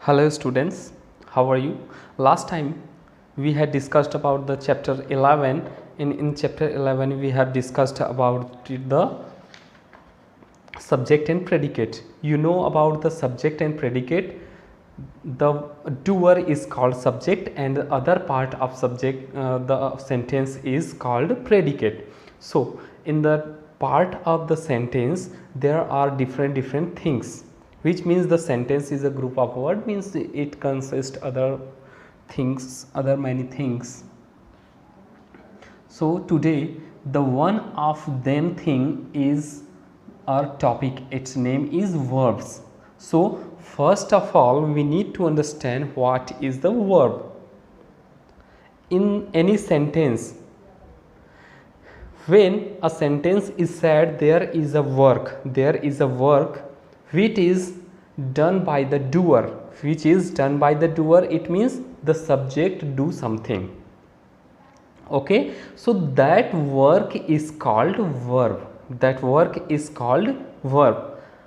Hello students, how are you? Last time we had discussed about the chapter 11. In chapter 11 we have discussed about the subject and predicate. You know about the subject and predicate. The doer is called subject and the other part of subject, the sentence is called predicate. So in the part of the sentence there are different things, which means the sentence is a group of word, means it consists other things, other many things. So today the one of them thing is our topic, its name is verbs. So first of all we need to understand what is the verb. In any sentence, when a sentence is said there is a work which is done by the doer, it means the subject do something. Okay, so that work is called verb.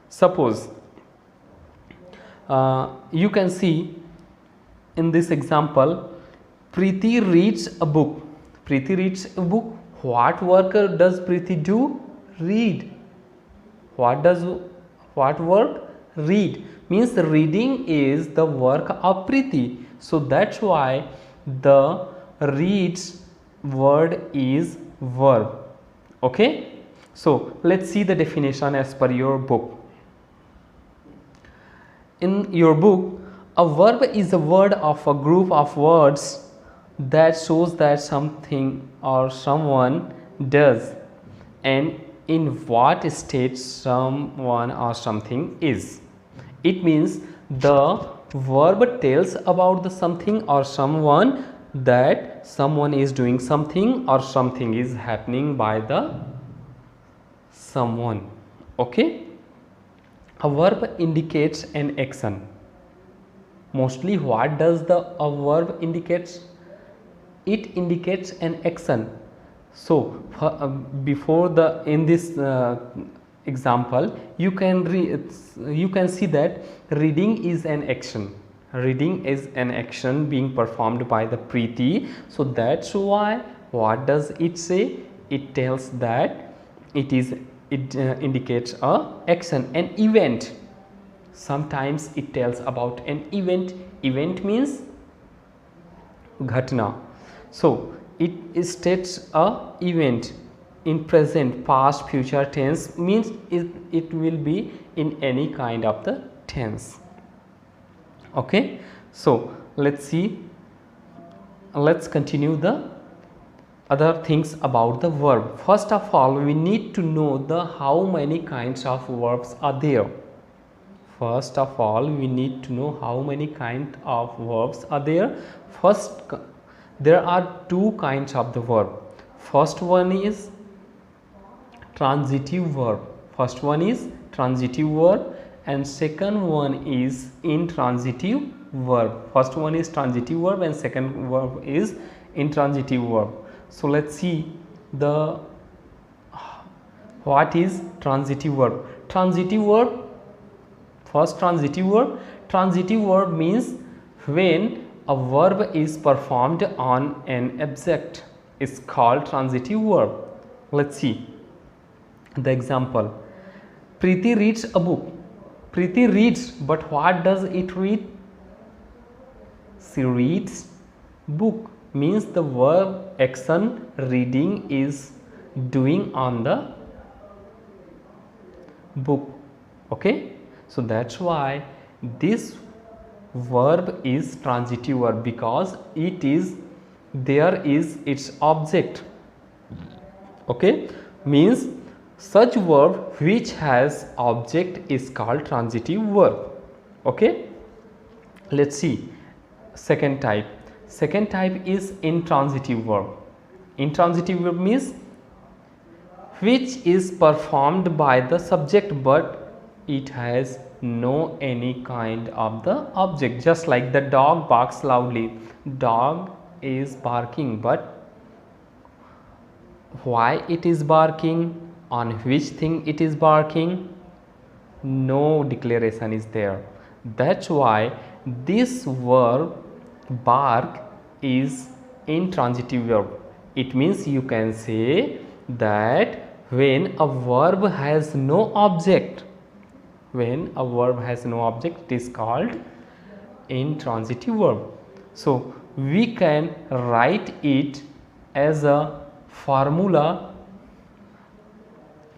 Suppose you can see in this example, Preeti reads a book. What work does Preeti do? Read. What work? Read. Means reading is the work of Preeti. So that's why the reads word is verb. Okay, so let's see the definition as per your book. In your book, a verb is a word of a group of words that shows that something or someone does and in what state someone or something is. It means the verb tells about the something or someone, that someone is doing something or something is happening by the someone. Okay, a verb indicates an action. Mostly what does a verb indicates? It indicates an action. So before the in this example you can see that reading is an action. Reading is an action being performed by the Preeti. So that's why what does it say? It tells that it indicates a action, an event. Sometimes it tells about an event. Event means ghatna. So it states a event in present, past, future tense, means it will be in any kind of the tense. Okay, so let's continue the other things about the verb. First of all we need to know the how many kinds of verbs are there. First, there are two kinds of the verb. First one is transitive verb. And second one is intransitive verb. First one is transitive verb and second verb is intransitive verb. So let's see the what is transitive verb. Transitive verb means when a verb is performed on an object is called transitive verb. Let's see the example. Preeti reads a book. Preeti reads, but what does it read? She reads book, means the verb action reading is doing on the book. Okay, so that's why this verb is transitive verb, because there is its object. Okay, means such verb which has object is called transitive verb. Okay, let's see second type. Second type is intransitive verb. Intransitive verb means which is performed by the subject but it has no any kind of the object. Just like the dog barks loudly. Dog is barking, but why it is barking? On which thing it is barking? No declaration is there. That's why this verb bark is intransitive verb. It means you can say that when a verb has no object, when a verb has no object, it is called intransitive verb. So we can write it as a formula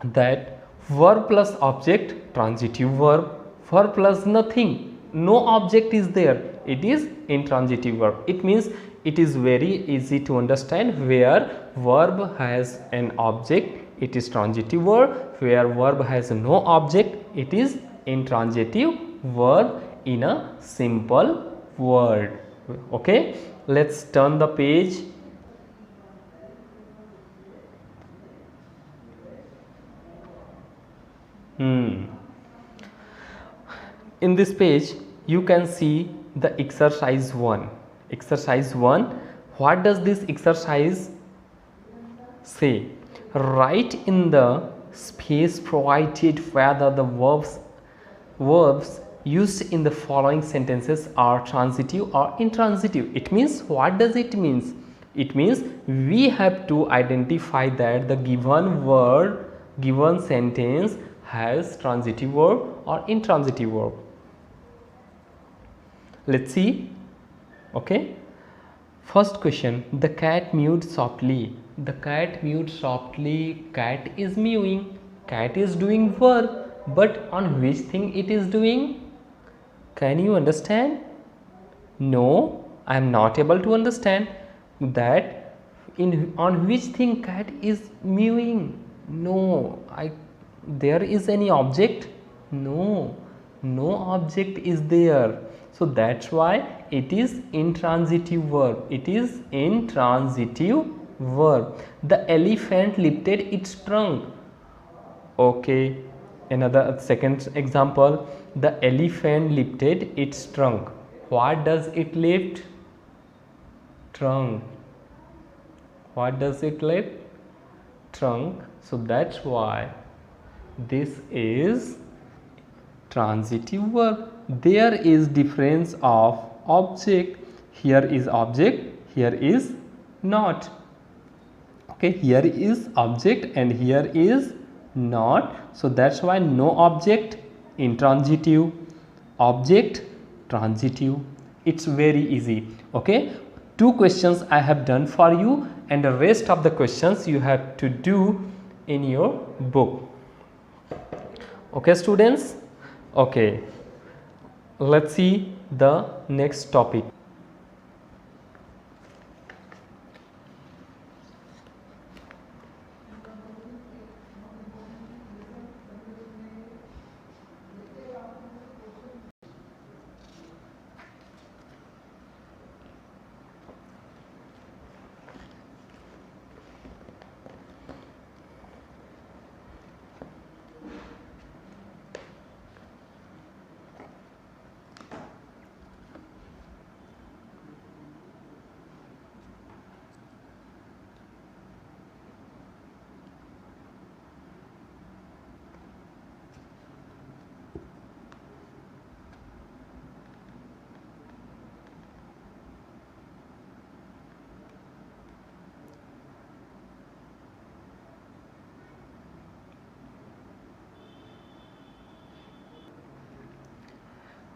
that verb plus object, transitive verb, verb plus nothing, no object is there, it is intransitive verb. It means it is very easy to understand. Where verb has an object, it is transitive verb. Where verb has no object, it is intransitive verb in a simple word. Okay, let's turn the page. In this page you can see the exercise 1. Exercise 1, what does this exercise say? Write in the space provided whether the verbs used in the following sentences are transitive or intransitive. It means, what does it means? It means we have to identify that the given word, given sentence has transitive verb or intransitive verb. Let's see. Okay, first question, the cat mewed softly. The cat mewed softly. Cat is mewing, cat is doing verb, but on which thing it is doing? Can you understand? No, I am not able to understand that. On which thing cat is mewing? No, there is any object? No, no object is there. So that's why it is intransitive verb. It is intransitive verb. The elephant lifted its trunk. Okay, another second example, the elephant lifted its trunk. What does it lift? Trunk. What does it lift? Trunk. So that's why this is transitive verb. There is difference of object. Here is object, here is not. Okay, here is object and here is not. So that's why no object, intransitive, object, transitive. It's very easy. Okay, 2 questions I have done for you, and the rest of the questions you have to do in your book. Okay students. Okay, let's see the next topic.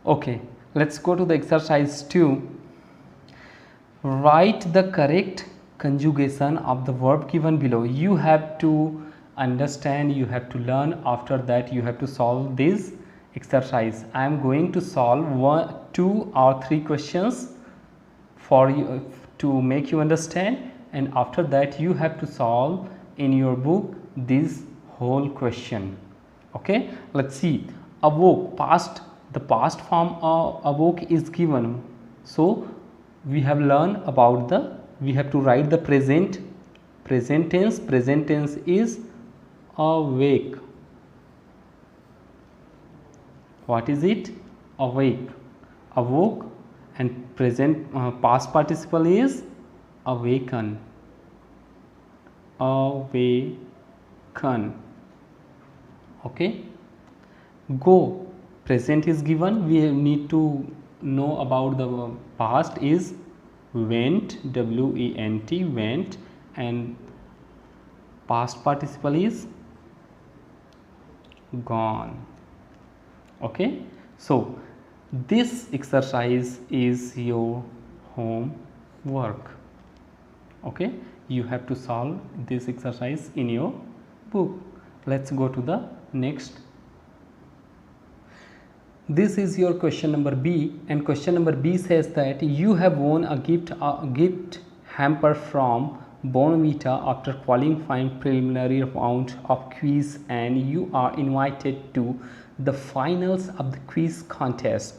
Okay, let's go to the exercise 2. Write the correct conjugation of the verb given below. You have to understand, you have to learn. After that you have to solve this exercise. I am going to solve 1, 2 or 3 questions for you to make you understand, and after that you have to solve in your book this whole question. Okay, let's see. Awoke, past, the past form of awoke is given. So we have learned about we have to write the present tense. Present tense is awake. What is it? Awake, awoke, and present past participle is awaken. Awaken. Okay. Go, present is given. We need to know about the past is went, W-E-N-T, went, and past participle is gone. Okay, so this exercise is your homework. Okay, you have to solve this exercise in your book. Let's go to the next. This is your question number B, and question number B says that you have won a gift hamper from Bonvita after qualifying preliminary round of quiz, and you are invited to the finals of the quiz contest.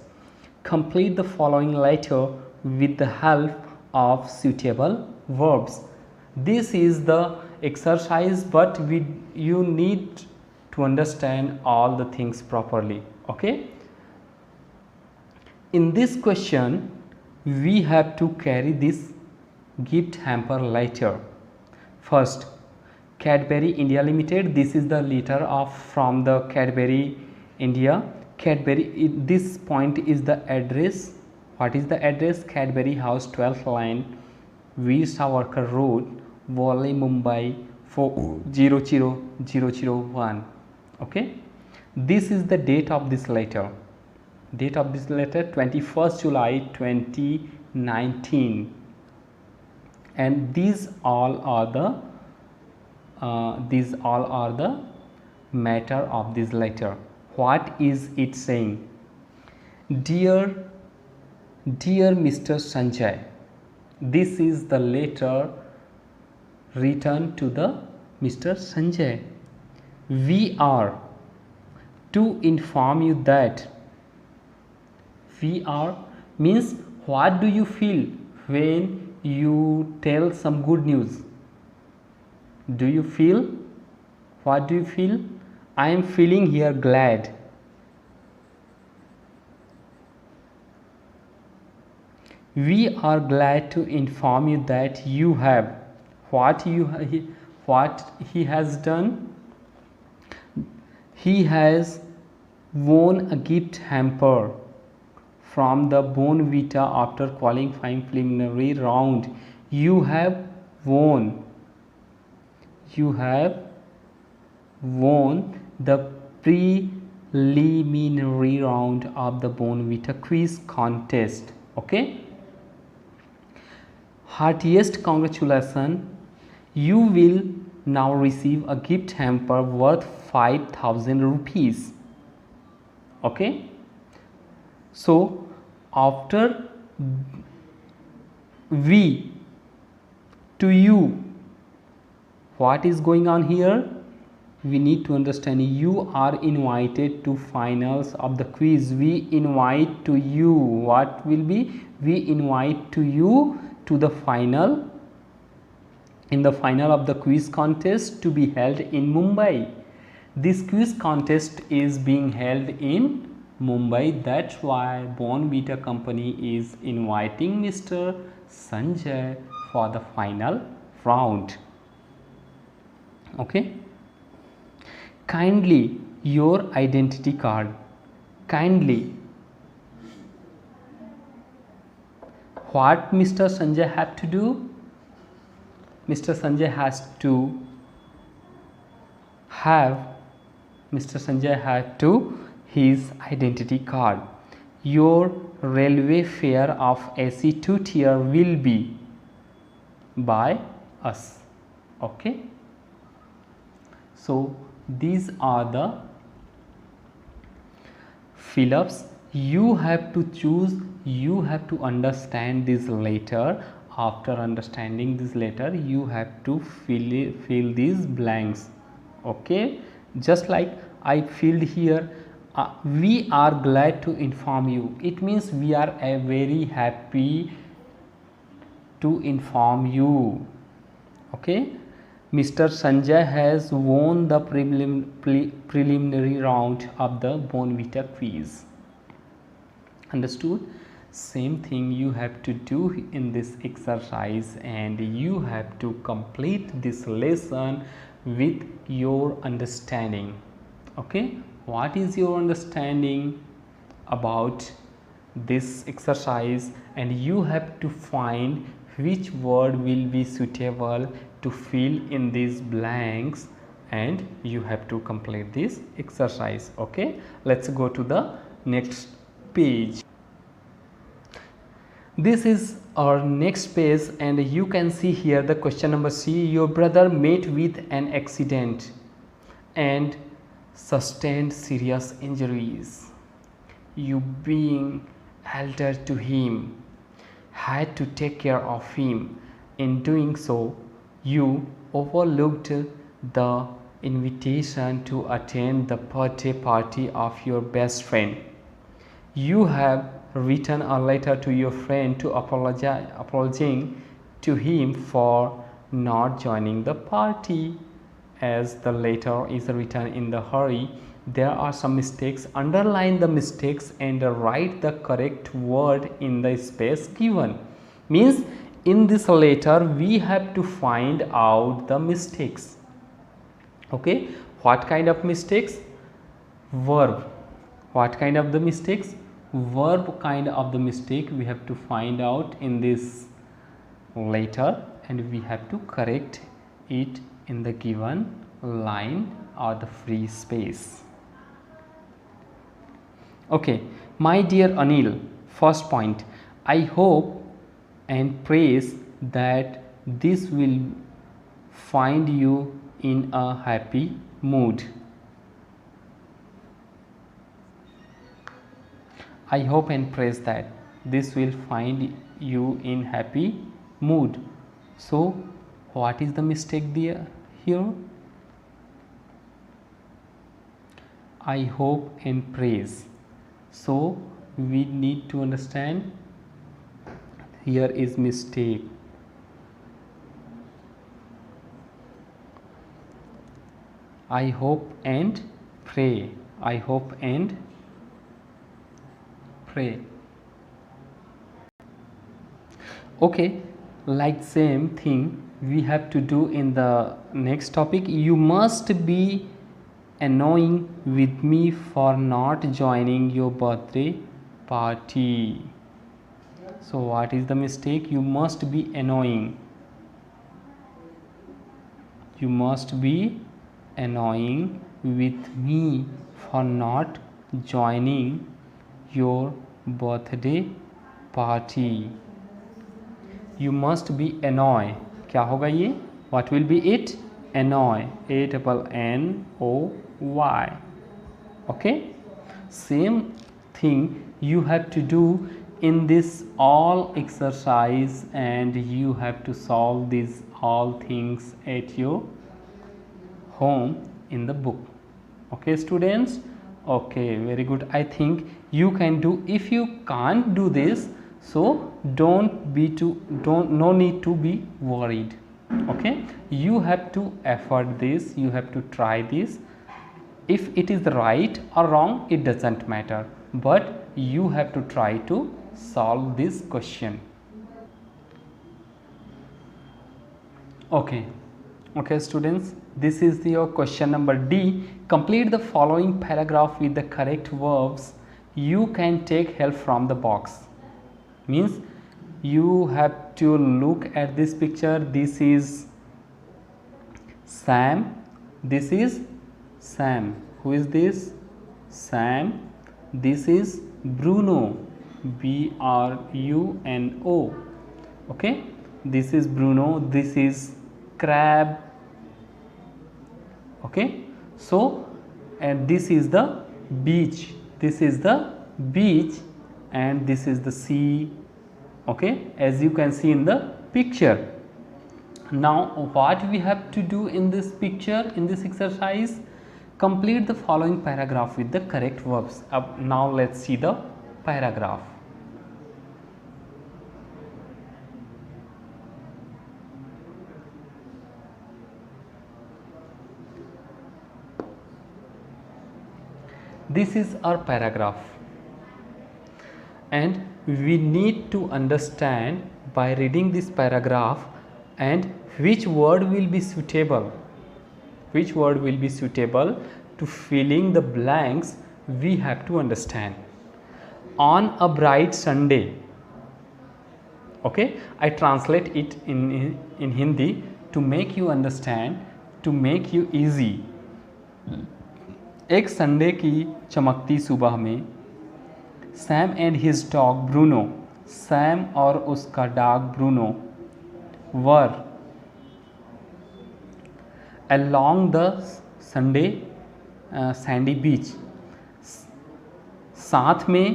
Complete the following letter with the help of suitable verbs. This is the exercise, but you need to understand all the things properly. Okay, in this question we have to carry this gift hamper letter. First, Cadbury India Limited. This is the letter of from the Cadbury India. Cadbury, this point is the address. What is the address? Cadbury House, 12th line, Veer Savarkar Road, Worli, Mumbai 400001. Okay, this is the date of this letter. Date of this letter 21st July 2019, and these all are the matter of this letter. What is it saying? Dear Mr. Sanjay, this is the letter written to the Mr. Sanjay. We are to inform you that. We are means what do you feel when you tell some good news? Do you feel? What do you feel? I am feeling here glad. We are glad to inform you that you have. What he has done? He has won a gift hamper from the Bonvita after qualifying preliminary round. You have won. You have won the preliminary round of the Bonvita quiz contest. Okay. Heartiest congratulations. You will now receive a gift hamper worth 5,000 rupees. Okay. So after we to you, what is going on here? We need to understand you are invited to finals of the quiz. We invite to you. What will be? We invite to you to the final, in the final of the quiz contest to be held in Mumbai. This quiz contest is being held in Mumbai. That's why Bonvita company is inviting Mr. Sanjay for the final round. Okay. Kindly your identity card. Kindly. What Mr. Sanjay have to do? Mr. Sanjay has to have his identity card. Your railway fare of AC 2 tier will be by us. Okay. So these are the fill-ups. You have to choose, you have to understand this letter. After understanding this letter, you have to fill these blanks. Okay, just like I filled here, we are glad to inform you. It means we are very happy to inform you. Okay, Mr. Sanjay has won the preliminary round of the Bonvita quiz. Understood? Same thing you have to do in this exercise, and you have to complete this lesson with your understanding. Okay, what is your understanding about this exercise and you have to find which word will be suitable to fill in these blanks, and you have to complete this exercise. Okay, let's go to the next page. This is our next page and you can see here the question number C. Your brother met with an accident and sustained serious injuries. You, being elder to him, had to take care of him. In doing so, you overlooked the invitation to attend the birthday party of your best friend. You have written a letter to your friend to apologizing to him for not joining the party. As the letter is written in the hurry, there are some mistakes. Underline the mistakes and write the correct word in the space given. Means in this letter we have to find out the mistakes. Okay, what kind of mistakes? Verb. What kind of the mistakes? Verb kind of the mistake we have to find out in this letter, and we have to correct it in the given line or the free space. Okay, my dear Anil, first point, I hope and praise that this will find you in a happy mood. I hope and praise that this will find you in happy mood. So what is the mistake there here? I hope and praise. So we need to understand here is mistake. I hope and pray. I hope and pray. Okay, like same thing we have to do in the next topic. You must be annoying with me for not joining your birthday party. So what is the mistake? You must be annoying. You must be annoying with me for not joining your birthday party. You must be annoy. क्या होगा ये? What will be it? Annoy. ANNOY. Okay. Same thing you have to do in this all exercise, and you have to solve these all things at your home in the book. Okay, students. Okay, very good. I think you can do. If you can't do this, so no need to be worried. Okay, you have to effort this, you have to try this. If it is right or wrong, it doesn't matter, but you have to try to solve this question. Okay, students, this is your question number D. Complete the following paragraph with the correct verbs. You can take help from the box. Means you have to look at this picture. This is Sam. This is Sam. Who is this? Sam. This is Bruno. BRUNO. Okay, this is Bruno. This is crab. Okay, so and this is the beach. This is the beach and this is the sea. Okay, as you can see in the picture. Now what we have to do in this picture, in this exercise? Complete the following paragraph with the correct verbs. Now let's see the paragraph. This is our paragraph, and we need to understand by reading this paragraph and which word will be suitable. Which word will be suitable to filling the blanks, we have to understand. on a bright Sunday. Okay, I translate it in Hindi to make you understand, to make you easy. एक Sunday की चमकती सुबह में Sam and his dog Bruno, Sam और उसका dog Bruno were along the Sunday sandy beach, साथ में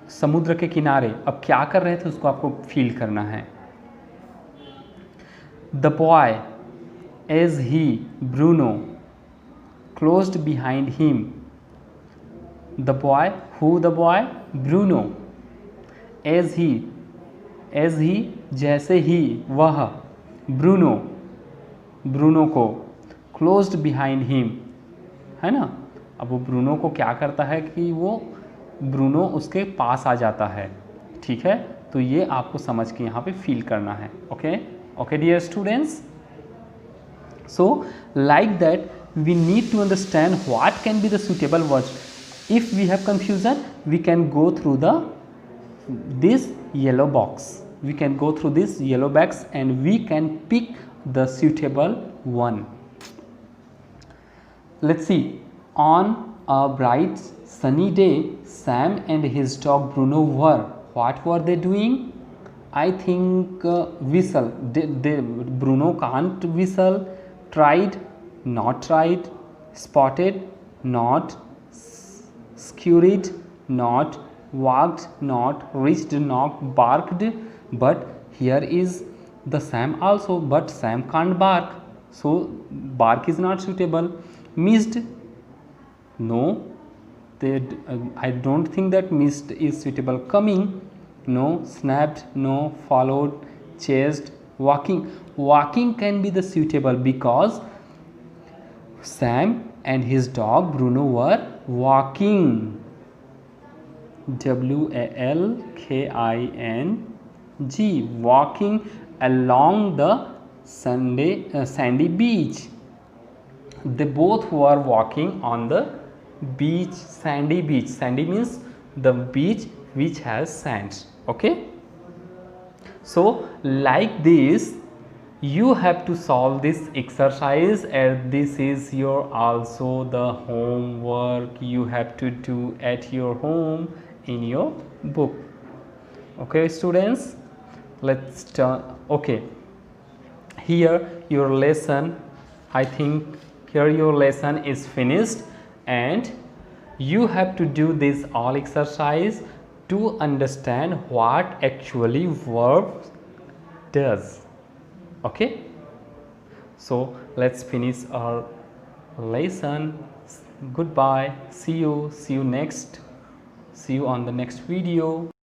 समुद्र के किनारे। अब क्या कर रहे थे उसको आपको फील करना है। The boy as he Bruno closed behind him, the boy, who the boy, Bruno, as he जैसे ही वह, ब्रूनो, ब्रूनो को, क्लोज्ड बिहाइंड हिम, है ना। अब वो ब्रूनो को क्या करता है कि वो ब्रूनो उसके पास आ जाता है, ठीक है। तो ये आपको समझ के यहाँ पे फील करना है। Okay dear students, so like that we need to understand what can be the suitable words. If we have confusion, we can go through this yellow box. We can go through this yellow box and we can pick the suitable one. Let's see. On a bright sunny day, Sam and his dog Bruno were. What were they doing? I think whistle. Bruno can't whistle. Tried, not tried. Spotted, not. Scurried, not. Walked, not. Reached, not. Barked, but here is the Sam also, but Sam can't bark, so bark is not suitable. Missed, no, I don't think that missed is suitable. Coming, no. Snapped, no. Followed, chased. Walking can be the suitable because Sam and his dog Bruno were walking. WALKING, walking along the sandy beach. They both were walking on the beach, sandy beach. Sandy means the beach which has sands. Okay, so like this you have to solve this exercise, and this is your also the homework you have to do at your home in your book. Okay students, let's start. Okay, here your lesson, I think here your lesson is finished, and you have to do this all exercise to understand what actually verb does. Okay, so let's finish our lesson. Goodbye, see you on the next video.